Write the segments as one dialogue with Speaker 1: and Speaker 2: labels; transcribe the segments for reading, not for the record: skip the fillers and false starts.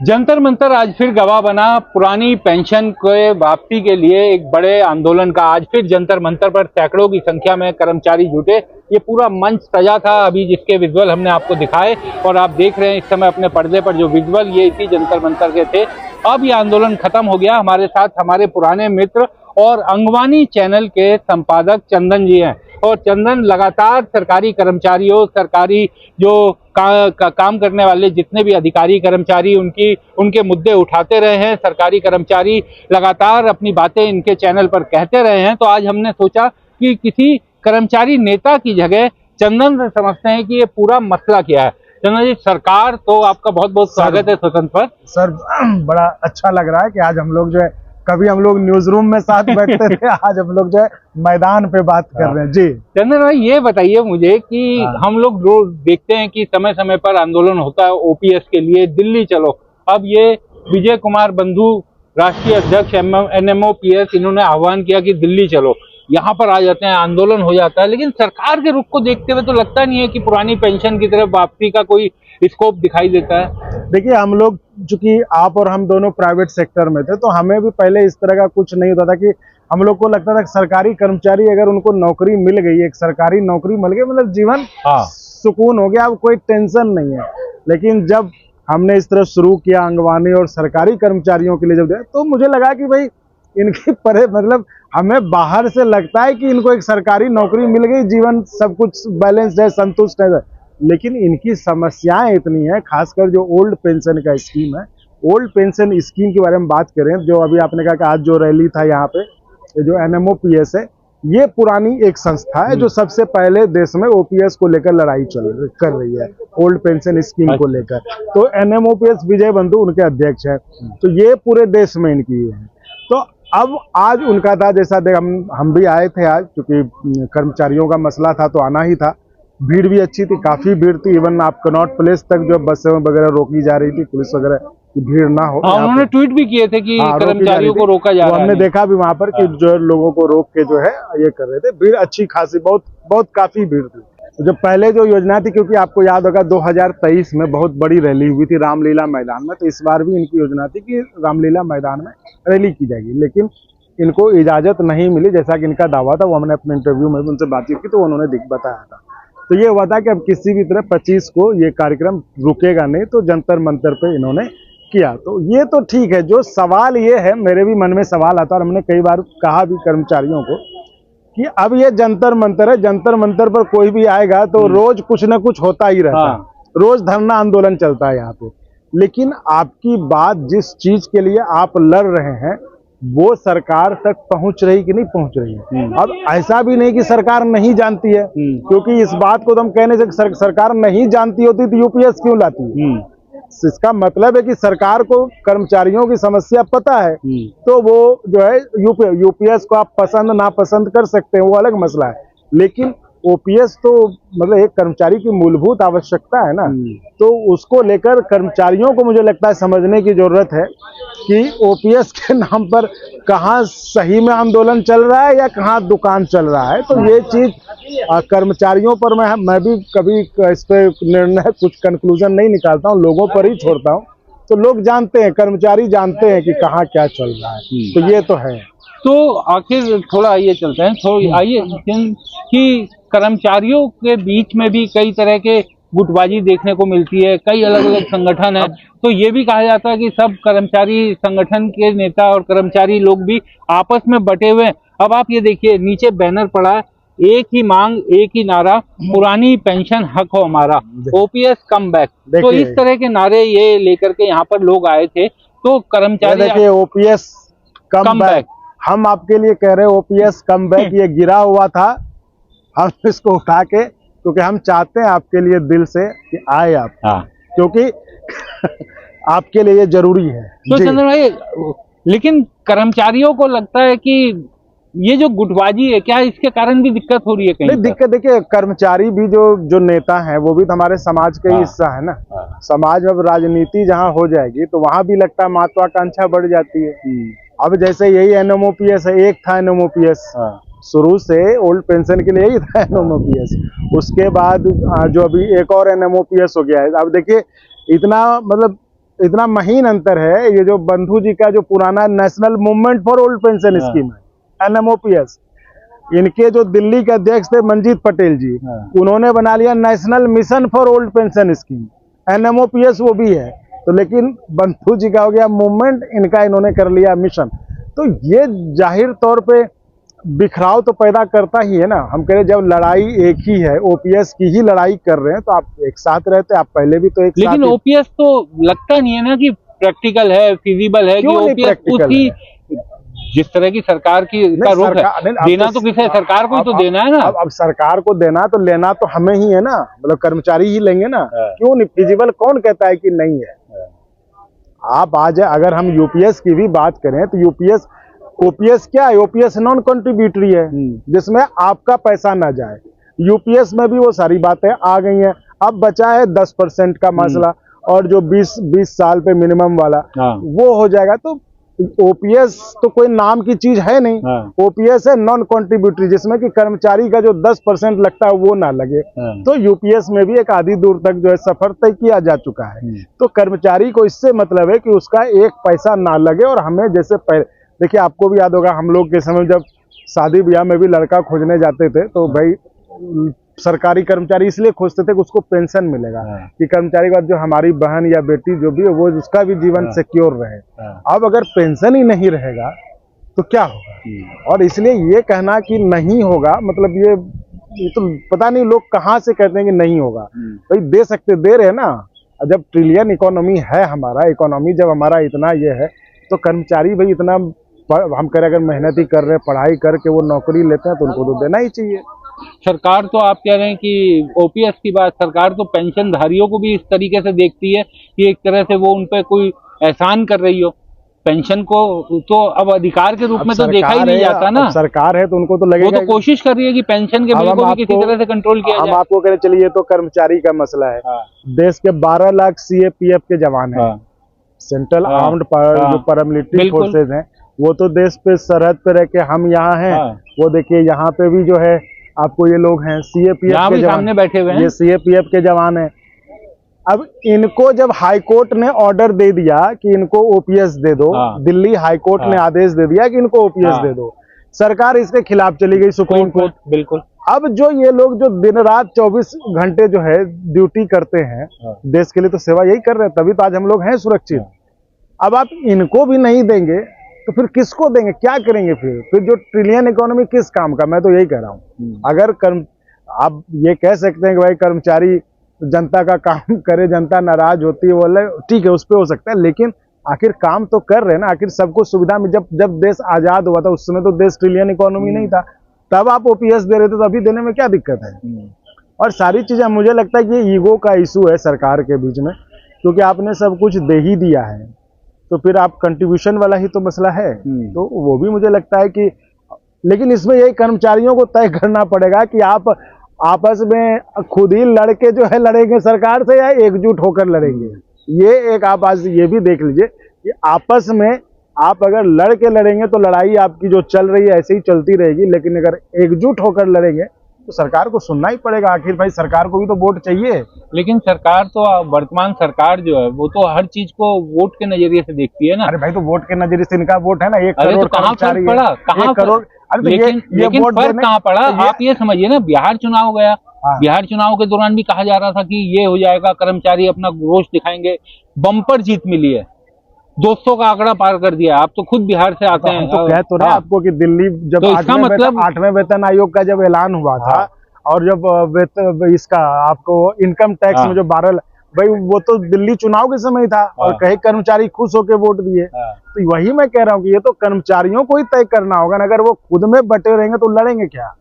Speaker 1: जंतर मंतर आज फिर गवाह बना पुरानी पेंशन के वापसी के लिए एक बड़े आंदोलन का। आज फिर जंतर मंतर पर सैकड़ों की संख्या में कर्मचारी जुटे। ये पूरा मंच सजा था, अभी जिसके विजुअल हमने आपको दिखाए और आप देख रहे हैं इस समय अपने पर्दे पर जो विजुअल, ये इसी जंतर मंतर के थे। अब ये आंदोलन खत्म हो गया। हमारे साथ हमारे पुराने मित्र और अंगवानी चैनल के संपादक चंदन जी हैं। और चंदन लगातार सरकारी कर्मचारियों, सरकारी जो काम करने वाले जितने भी अधिकारी कर्मचारी उनके मुद्दे उठाते रहे हैं। सरकारी कर्मचारी लगातार अपनी बातें इनके चैनल पर कहते रहे हैं। तो आज हमने सोचा कि किसी कर्मचारी नेता की जगह चंदन से समझते हैं कि ये पूरा मसला क्या है। चंदन जी, सरकार तो आपका बहुत बहुत स्वागत है स्वतंत्र पर।
Speaker 2: सर, बड़ा अच्छा लग रहा है कि आज हम लोग जो है, कभी हम लोग न्यूज रूम में साथ बैठते थे, आज हम लोग जो है मैदान पे बात कर रहे हैं। जी
Speaker 1: चंदन भाई, ये बताइए मुझे कि हम लोग रोज देखते हैं कि समय समय पर आंदोलन होता है ओपीएस के लिए, दिल्ली चलो। अब ये विजय कुमार बंधु, राष्ट्रीय अध्यक्ष एनएमओपीएस, इन्होंने आह्वान किया कि दिल्ली चलो, यहाँ पर आ जाते हैं, आंदोलन हो जाता है। लेकिन सरकार के रुख को देखते हुए तो लगता नहीं है कि पुरानी पेंशन की तरफ वापसी का कोई स्कोप दिखाई देता है।
Speaker 2: देखिए, हम लोग चूंकि आप और हम दोनों प्राइवेट सेक्टर में थे, तो हमें भी पहले इस तरह का कुछ नहीं होता था कि हम लोग को लगता था कि सरकारी कर्मचारी अगर उनको नौकरी मिल गई, एक सरकारी नौकरी मिल गई, मतलब जीवन सुकून हो गया, अब कोई टेंशन नहीं है। लेकिन जब हमने इस तरह शुरू किया अंगवानी और सरकारी कर्मचारियों के लिए जब, तो मुझे लगा कि भाई इनकी मतलब हमें बाहर से लगता है कि इनको एक सरकारी नौकरी मिल गई, जीवन सब कुछ बैलेंस्ड है, संतुष्ट है। लेकिन इनकी समस्याएं इतनी है, खासकर जो ओल्ड पेंशन का स्कीम है, ओल्ड पेंशन स्कीम के बारे में बात करें, जो अभी आपने कहा कि आज जो रैली था यहाँ पे, जो एनएमओपीएस है, ये पुरानी एक संस्था है जो सबसे पहले देश में ओपीएस को लेकर लड़ाई कर रही है, ओल्ड पेंशन स्कीम को लेकर। तो एनएमओपीएस विजय बंधु उनके अध्यक्ष है, तो ये पूरे देश में इनकी है। तो अब आज उनका था, जैसा हम भी आए थे आज, क्योंकि कर्मचारियों का मसला था तो आना ही था। भीड़ भी अच्छी थी, काफी भीड़ थी। इवन आप कनॉट प्लेस तक जो बसें वगैरह रोकी जा रही थी, पुलिस वगैरह की भीड़ ना हो।
Speaker 1: उन्होंने ट्वीट भी किए थे कि कर्मचारियों को रोका जा रहा है।
Speaker 2: हमने देखा भी वहां पर कि जो लोगों को रोक के जो है ये कर रहे थे। भीड़ अच्छी खासी, बहुत काफी भीड़ थी। तो जब पहले जो योजना थी, क्योंकि आपको याद होगा 2023 में बहुत बड़ी रैली हुई थी रामलीला मैदान में, तो इस बार भी इनकी योजना थी कि रामलीला मैदान में रैली की जाएगी, लेकिन इनको इजाजत नहीं मिली, जैसा कि इनका दावा था। वो हमने अपने इंटरव्यू में उनसे बातचीत की तो उन्होंने बताया था। तो ये हुआ था कि अब किसी भी तरह 25 को ये कार्यक्रम रुकेगा नहीं, तो जंतर मंतर पे इन्होंने किया। तो ये तो ठीक है। जो सवाल ये है, मेरे भी मन में सवाल आता है, और हमने कई बार कहा भी कर्मचारियों को कि अब ये जंतर मंतर है, जंतर मंतर पर कोई भी आएगा तो रोज कुछ ना कुछ होता ही रहता है, रोज धरना आंदोलन चलता है यहाँ पे। लेकिन आपकी बात, जिस चीज के लिए आप लड़ रहे हैं, वो सरकार तक पहुंच रही कि नहीं पहुंच रही है। अब ऐसा भी नहीं कि सरकार नहीं जानती है, क्योंकि इस बात को तो हम कहने से सरकार नहीं जानती होती तो यूपीएस क्यों लाती है। इसका मतलब है कि सरकार को कर्मचारियों की समस्या पता है, तो वो जो है यूपीएस को आप पसंद नापसंद कर सकते हैं, वो अलग मसला है। लेकिन ओपीएस तो मतलब एक कर्मचारी की मूलभूत आवश्यकता है ना, तो उसको लेकर कर्मचारियों को मुझे लगता है समझने की जरूरत है कि ओपीएस के नाम पर कहाँ सही में आंदोलन चल रहा है या कहाँ दुकान चल रहा है। तो ये चीज कर्मचारियों पर मैं भी कभी इस पे निर्णय, कुछ कंक्लूजन नहीं निकालता हूँ, लोगों पर ही छोड़ता हूँ। तो लोग जानते हैं, कर्मचारी जानते हैं कि कहाँ क्या चल रहा है। तो ये तो है।
Speaker 1: तो आखिर थोड़ा आइए चलते हैं, आइए कि कर्मचारियों के बीच में भी कई तरह के गुटबाजी देखने को मिलती है, कई अलग अलग संगठन है। तो ये भी कहा जाता है कि सब कर्मचारी संगठन के नेता और कर्मचारी लोग भी आपस में बटे हुए हैं। अब आप ये देखिए, नीचे बैनर पड़ा है, एक ही मांग एक ही नारा, पुरानी पेंशन हक हो हमारा, ओपीएस कम बैक। तो इस तरह के नारे ये लेकर के यहाँ पर लोग आए थे। तो कर्मचारी,
Speaker 2: देखिए, ओपीएस कम बैक, हम आपके लिए कह रहे हैं ओपीएस कम बैक। ये गिरा हुआ था, हम इसको उठा के, क्योंकि हम चाहते हैं आपके लिए दिल से कि आए आप, क्योंकि आपके लिए ये जरूरी है।
Speaker 1: तो चंद्र भाई, लेकिन कर्मचारियों को लगता है कि ये जो गुटबाजी है, क्या इसके कारण भी दिक्कत हो रही है कहीं?
Speaker 2: नहीं, दिक्कत देखिए, कर्मचारी भी जो नेता हैं वो भी तो हमारे समाज का ही हिस्सा है ना। समाज में अब राजनीति जहाँ हो जाएगी तो वहां भी लगता है महत्वाकांक्षा बढ़ जाती है। अब जैसे यही एनएमओपीएस है, एक था एनएमओपीएस, शुरू से ओल्ड पेंशन के लिए ही था एनएमओपीएस। उसके बाद जो अभी एक और एनएमओपीएस हो गया है। अब देखिए इतना मतलब इतना महीन अंतर है। ये जो बंधु जी का जो पुराना national movement for old pension scheme है एनएमओपीएस, इनके जो दिल्ली के अध्यक्ष थे मंजीत पटेल जी, उन्होंने बना लिया national mission for old pension scheme, NMOPS वो भी है। तो लेकिन बंधु जी का हो गया मूवमेंट, इनका इन्होंने कर लिया मिशन। तो ये जाहिर तौर पे बिखराव तो पैदा करता ही है ना। हम कह रहे जब लड़ाई एक ही है, ओपीएस की ही लड़ाई कर रहे हैं, तो आप एक साथ रहते, आप पहले भी तो एक साथ।
Speaker 1: लेकिन ओपीएस तो लगता नहीं है ना कि प्रैक्टिकल है, फिजिबल है कि ओपीएस उसी जिस तरह की सरकार की का रुख है, देना तो किसी सरकार को ही तो देना है ना।
Speaker 2: अब सरकार को देना तो लेना तो हमें ही है ना, मतलब कर्मचारी ही लेंगे ना। क्यों नहीं फिजिबल, कौन कहता है कि नहीं है। आप आज अगर हम यूपीएस की भी बात करें तो यूपीएस ओपीएस क्या है, ओपीएस नॉन कंट्रीब्यूटरी है जिसमें आपका पैसा ना जाए। यूपीएस में भी वो सारी बातें आ गई हैं। अब बचा है 10% का मसला, और जो 20 साल पे मिनिमम वाला वो हो जाएगा। तो ओपीएस तो कोई नाम की चीज है नहीं। ओपीएस है नॉन कंट्रीब्यूटरी, जिसमें कि कर्मचारी का जो 10% लगता है वो ना लगे। तो यूपीएस में भी एक आधी दूर तक जो है सफर तय किया जा चुका है। तो कर्मचारी को इससे मतलब है कि उसका एक पैसा ना लगे। और हमें जैसे देखिए, आपको भी याद होगा हम लोग के समय जब शादी ब्याह में भी लड़का खोजने जाते थे तो भाई सरकारी कर्मचारी इसलिए खोजते थे कि उसको पेंशन मिलेगा, कि कर्मचारी का जो हमारी बहन या बेटी जो भी है वो उसका भी जीवन सिक्योर रहे। अब अगर पेंशन ही नहीं रहेगा तो क्या होगा। और इसलिए ये कहना कि नहीं होगा, मतलब ये तो पता नहीं लोग कहाँ से कहते हैं कि नहीं होगा। भाई दे सकते, दे रहे ना। जब ट्रिलियन इकोनॉमी है हमारा, इकोनॉमी जब हमारा इतना ये है, तो कर्मचारी भाई इतना हम कह रहे अगर मेहनत ही कर रहे, पढ़ाई करके वो नौकरी लेते हैं तो उनको तो देना ही चाहिए।
Speaker 1: सरकार तो आप कह रहे हैं कि ओपीएस की बात, सरकार तो पेंशन धारियों को भी इस तरीके से देखती है कि एक तरह से वो उन पर कोई एहसान कर रही हो। पेंशन को तो अब अधिकार के रूप में तो देखा ही नहीं जाता ना।
Speaker 2: सरकार है तो उनको तो लगेगा,
Speaker 1: वो तो कोशिश कर रही है कि पेंशन के बिल को भी किसी तरह से कंट्रोल किया जाए।
Speaker 2: हम आपको कह रहे चलिए ये तो कर्मचारी का मसला है। देश के 12 लाख सीएपीएफ के जवान हैं, सेंट्रल आर्म्ड जो पैरामिलिट्री फोर्सेज हैं, वो तो देश पे सरहद पे रह के हम यहाँ हैं। वो देखिए यहाँ पे भी जो है आपको ये लोग हैं सीएपीएफ के जवान,
Speaker 1: सामने बैठे हुए हैं,
Speaker 2: ये सीएपीएफ के जवान हैं। अब इनको जब हाई कोर्ट ने ऑर्डर दे दिया कि इनको ओपीएस दे दो, दिल्ली हाई कोर्ट ने आदेश दे दिया कि इनको ओपीएस दे दो, सरकार इसके खिलाफ चली गई सुप्रीम कोर्ट।
Speaker 1: बिल्कुल।
Speaker 2: अब जो ये लोग जो दिन रात 24 घंटे जो है ड्यूटी करते हैं देश के लिए, तो सेवा यही कर रहे हैं, तभी तो आज हम लोग हैं सुरक्षित। अब आप इनको भी नहीं देंगे तो फिर किसको देंगे, क्या करेंगे फिर जो ट्रिलियन इकोनॉमी किस काम का। मैं तो यही कह रहा हूँ, अगर आप ये कह सकते हैं कि भाई कर्मचारी जनता का काम करे, जनता नाराज होती है, बोले ठीक है उस पर हो सकता है, लेकिन आखिर काम तो कर रहे हैं ना। आखिर सबको सुविधा में, जब देश आजाद हुआ था उस समय तो देश ट्रिलियन इकोनॉमी नहीं था, तब आप ओपीएस दे रहे थे, तो अभी देने में क्या दिक्कत है। और सारी चीजें मुझे लगता है कि ये ईगो का इशू है सरकार के बीच में, क्योंकि आपने सब कुछ दे ही दिया है तो फिर आप कंट्रीब्यूशन वाला ही तो मसला है। तो वो भी मुझे लगता है कि, लेकिन इसमें यही कर्मचारियों को तय करना पड़ेगा कि आप आपस में खुद ही लड़के जो है लड़ेंगे सरकार से या एकजुट होकर लड़ेंगे। ये एक आप आज ये भी देख लीजिए कि आपस में आप अगर लड़ के लड़ेंगे तो लड़ाई आपकी जो चल रही है ऐसे ही चलती रहेगी, लेकिन अगर एकजुट होकर लड़ेंगे तो सरकार को सुनना ही पड़ेगा। आखिर भाई सरकार को भी तो वोट चाहिए।
Speaker 1: लेकिन सरकार तो, वर्तमान सरकार जो है वो तो हर चीज को वोट के नजरिए से देखती है ना।
Speaker 2: अरे भाई तो वोट के नजरिए से इनका वोट है ना, 1 करोड़
Speaker 1: तो कहाँ फर्क पड़ा, कहाँ
Speaker 2: करोड़।
Speaker 1: लेकिन फर्क कहाँ पड़ा, आप ये समझिए ना, बिहार चुनाव गया, बिहार चुनाव के दौरान भी कहा जा रहा था कि ये हो जाएगा, कर्मचारी अपना रोष दिखाएंगे, बम्पर जीत मिली है, 200 का आंकड़ा पार कर दिया। आप तो खुद बिहार से आते हैं,
Speaker 2: तो कह तो रहे आपको कि दिल्ली जब
Speaker 1: तो इसका मतलब
Speaker 2: 8वें वेतन आयोग का जब ऐलान हुआ था और जब इसका आपको इनकम टैक्स में जो 12, भाई वो तो दिल्ली चुनाव के समय था और कई कर्मचारी खुश होकर वोट दिए। तो वही मैं कह रहा हूँ कि ये तो कर्मचारियों को ही तय करना होगा ना, अगर वो खुद में बटे रहेंगे तो लड़ेंगे क्या।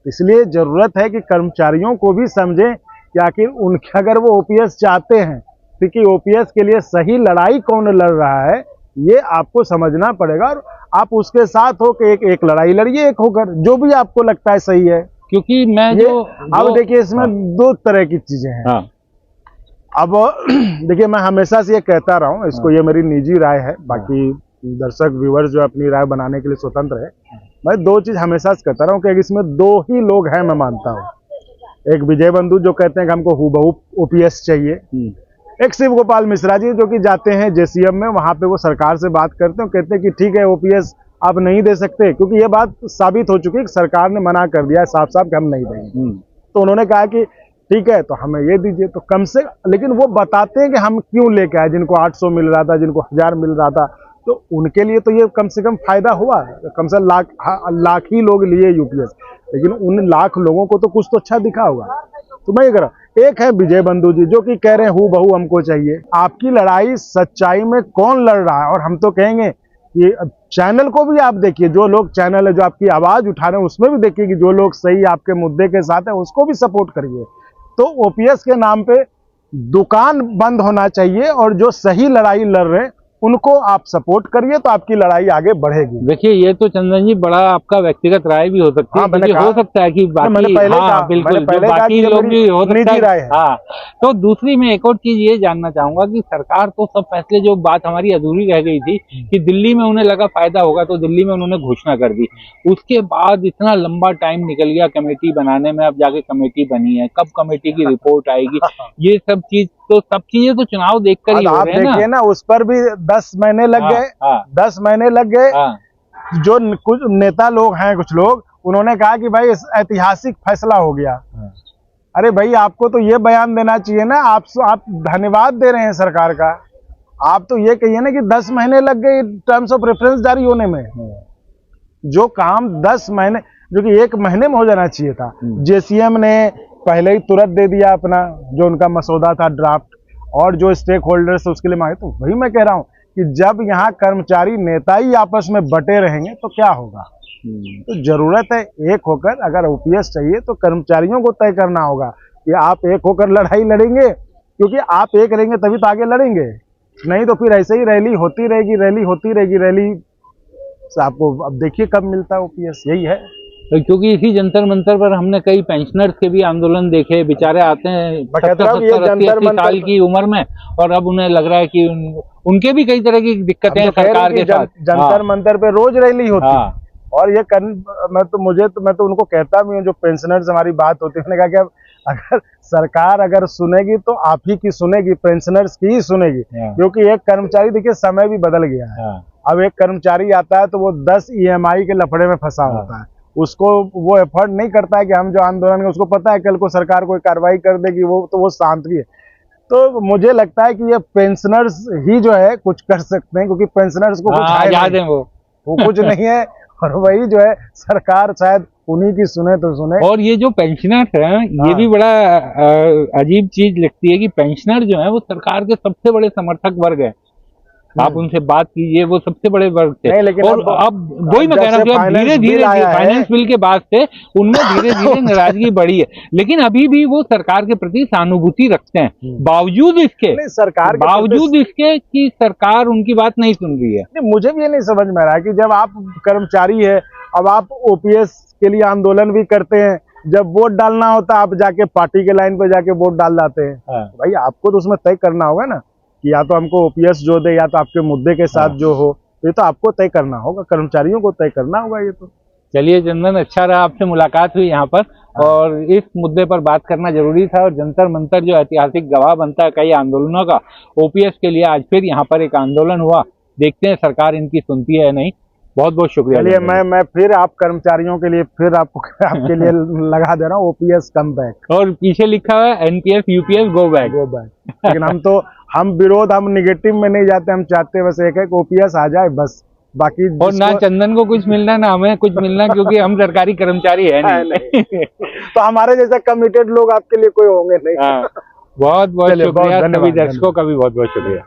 Speaker 2: इसलिए जरूरत है कि कर्मचारियों को भी समझें कि आखिर उनके अगर वो ओपीएस चाहते हैं, क्योंकि ओपीएस के लिए सही लड़ाई कौन लड़ रहा है ये आपको समझना पड़ेगा, और आप उसके साथ हो कि एक लड़ाई लड़िए, एक होकर जो भी आपको लगता है सही है।
Speaker 1: क्योंकि मैं
Speaker 2: अब देखिए इसमें 2 तरह की चीजें हैं। अब देखिए मैं हमेशा से ये कहता रहा हूँ, इसको ये मेरी निजी राय है, बाकी दर्शक व्यूअर्स जो अपनी राय बनाने के लिए स्वतंत्र है। मैं दो चीज हमेशा से कहता रहा हूँ कि इसमें दो ही लोग हैं, मैं मानता हूँ। एक विजय बंधु जो कहते हैं कि हमको हूबहू ओपीएस चाहिए, एक शिव गोपाल मिश्रा जी जो कि जाते हैं जेसीएम में, वहां पे वो सरकार से बात करते हैं, कहते हैं कि ठीक है ओपीएस आप नहीं दे सकते, क्योंकि ये बात साबित हो चुकी है कि सरकार ने मना कर दिया है साफ साफ कि हम नहीं देंगे। तो उन्होंने कहा कि ठीक है तो हमें ये दीजिए, तो कम से, लेकिन वो बताते हैं कि हम क्यों लेके आए, जिनको 800 मिल रहा था, जिनको 1000 मिल रहा था, तो उनके लिए तो ये कम से कम फायदा हुआ, कम से लाख ही लोग लिए यूपीएस, लेकिन उन लाख लोगों को तो कुछ तो अच्छा दिखा होगा। तो मैं ये कह रहा हूं, एक है विजय बंधु जी जो कि कह रहे हैं हूबहू हमको चाहिए। आपकी लड़ाई सच्चाई में कौन लड़ रहा है? और हम तो कहेंगे कि चैनल को भी आप देखिए, जो लोग चैनल है जो आपकी आवाज उठा रहे हैं उसमें भी देखिए कि जो लोग सही आपके मुद्दे के साथ है उसको भी सपोर्ट करिए। तो ओपीएस के नाम पे दुकान बंद होना चाहिए, और जो सही लड़ाई लड़ रहे हैं उनको आप सपोर्ट करिए, तो आपकी लड़ाई आगे बढ़ेगी।
Speaker 1: देखिए ये तो चंदन जी बड़ा आपका व्यक्तिगत राय भी हो सकती है,
Speaker 2: हाँ,
Speaker 1: क्योंकि हो सकता है कि बाकी, हाँ बिल्कुल, जो बाकी लोग भी हो सकता है। हाँ, तो दूसरी मैं एक और चीज ये जानना चाहूंगा कि सरकार तो सब फैसले, जो बात हमारी अधूरी रह गई थी कि दिल्ली में उन्हें लगा फायदा होगा तो दिल्ली में उन्होंने घोषणा कर दी, उसके बाद इतना लंबा टाइम निकल गया कमेटी बनाने में, अब जाके कमेटी बनी है, कब कमेटी की रिपोर्ट आएगी, ये सब चीजें तो चुनाव देखकर ही हो रहे हैं ना।
Speaker 2: देखिए ना, उस पर भी 10 महीने लग गए, 10 महीने लग गए। जो कुछ नेता लोग हैं, कुछ लोग, उन्होंने कहा कि भाई ऐतिहासिक फैसला हो गया। अरे भाई आपको तो ये बयान देना चाहिए ना, आप धन्यवाद दे रहे हैं सरकार का, आप तो ये कहिए ना कि 10 महीने लग गए टर्म्स ऑफ रेफरेंस जारी होने में। जो काम 10 महीने, जो कि 1 महीने में हो जाना चाहिए था, जेसीएम ने पहले ही तुरंत दे दिया अपना जो उनका मसौदा था ड्राफ्ट, और जो स्टेक होल्डर्स उसके लिए मांगे। तो वही मैं कह रहा हूं कि जब यहाँ कर्मचारी नेता ही आपस में बटे रहेंगे तो क्या होगा। तो जरूरत है एक होकर, अगर ओपीएस चाहिए तो कर्मचारियों को तय करना होगा कि आप एक होकर लड़ाई लड़ेंगे, क्योंकि आप एक रहेंगे तभी तो आगे लड़ेंगे, नहीं तो फिर ऐसे ही रैली होती रहेगी, रैली होती रहेगी, रैली से आपको अब देखिए कब मिलता है ओपीएस, यही है।
Speaker 1: क्योंकि इसी जंतर मंतर पर हमने कई पेंशनर्स के भी आंदोलन देखे, बेचारे आते हैं 70-80 साल की उम्र में, और अब उन्हें लग रहा है कि उनके भी कई तरह की दिक्कतें हैं सरकार के साथ।
Speaker 2: जंतर मंतर पे रोज रैली होती है, और ये मैं तो उनको कहता भी हूँ, जो पेंशनर्स हमारी बात होती है, मैंने कहा कि अगर सरकार अगर सुनेगी तो आप ही की सुनेगी, पेंशनर्स की ही सुनेगी, क्योंकि एक कर्मचारी, देखिए समय भी बदल गया है। अब एक कर्मचारी आता है तो वो 10 EMI के लफड़े में फंसा होता है, उसको वो एफर्ट नहीं करता है कि हम जो आंदोलन है, उसको पता है कल को सरकार कोई कार्रवाई कर देगी, वो शांत भी है। तो मुझे लगता है कि ये पेंशनर्स ही जो है कुछ कर सकते हैं, क्योंकि पेंशनर्स को कुछ है, वो कुछ नहीं है, और वही जो है सरकार शायद उन्हीं की सुने तो सुने।
Speaker 1: और ये जो पेंशनर्स हैं, ये भी बड़ा अजीब चीज लगती है कि पेंशनर जो है वो सरकार के सबसे बड़े समर्थक वर्ग है। आप उनसे बात कीजिए, वो सबसे बड़े वर्ग थे, लेकिन और अब वही मैं कह रहा हूँ, धीरे धीरे फाइनेंस बिल के बाद से उनमें धीरे धीरे नाराजगी बढ़ी है, लेकिन अभी भी वो सरकार के प्रति सहानुभूति रखते हैं, बावजूद इसके कि सरकार उनकी बात नहीं सुन रही है।
Speaker 2: मुझे भी ये नहीं समझ में आ रहा है कि जब आप कर्मचारी है, अब आप ओपीएस के लिए आंदोलन भी करते हैं, जब वोट डालना होता है आप जाके पार्टी के लाइन पे जाके वोट डाल जाते हैं। भाई आपको तो उसमें तय करना होगा ना कि या तो हमको ओपीएस जो दे, या तो आपके मुद्दे के साथ जो हो, ये तो आपको तय करना होगा, कर्मचारियों को तय करना होगा ये तो।
Speaker 1: चलिए चंदन, अच्छा रहा आपसे मुलाकात हुई यहाँ पर, और इस मुद्दे पर बात करना जरूरी था, और जंतर मंतर जो ऐतिहासिक गवाह बनता है कई आंदोलनों का, ओपीएस के लिए आज फिर यहाँ पर एक आंदोलन हुआ, देखते हैं सरकार इनकी सुनती है नहीं। बहुत बहुत शुक्रिया।
Speaker 2: चलिए मैं फिर आप कर्मचारियों के लिए फिर आपके लिए लगा दे रहा हूँ ओपीएस कम बैक,
Speaker 1: और पीछे लिखा हुआ है एनपीएस यूपीएस गो बैक।
Speaker 2: लेकिन हम विरोध, हम निगेटिव में नहीं जाते, हम चाहते हैं बस एक है कि ओपीएस आ जाए बस, बाकी
Speaker 1: और ना चंदन को कुछ मिलना ना हमें कुछ मिलना, क्योंकि हम सरकारी कर्मचारी है नहीं।
Speaker 2: तो हमारे जैसा कमिटेड लोग आपके लिए कोई होंगे नहीं।
Speaker 1: बहुत बहुत शुक्रिया, सभी दर्शकों का भी बहुत बहुत शुक्रिया।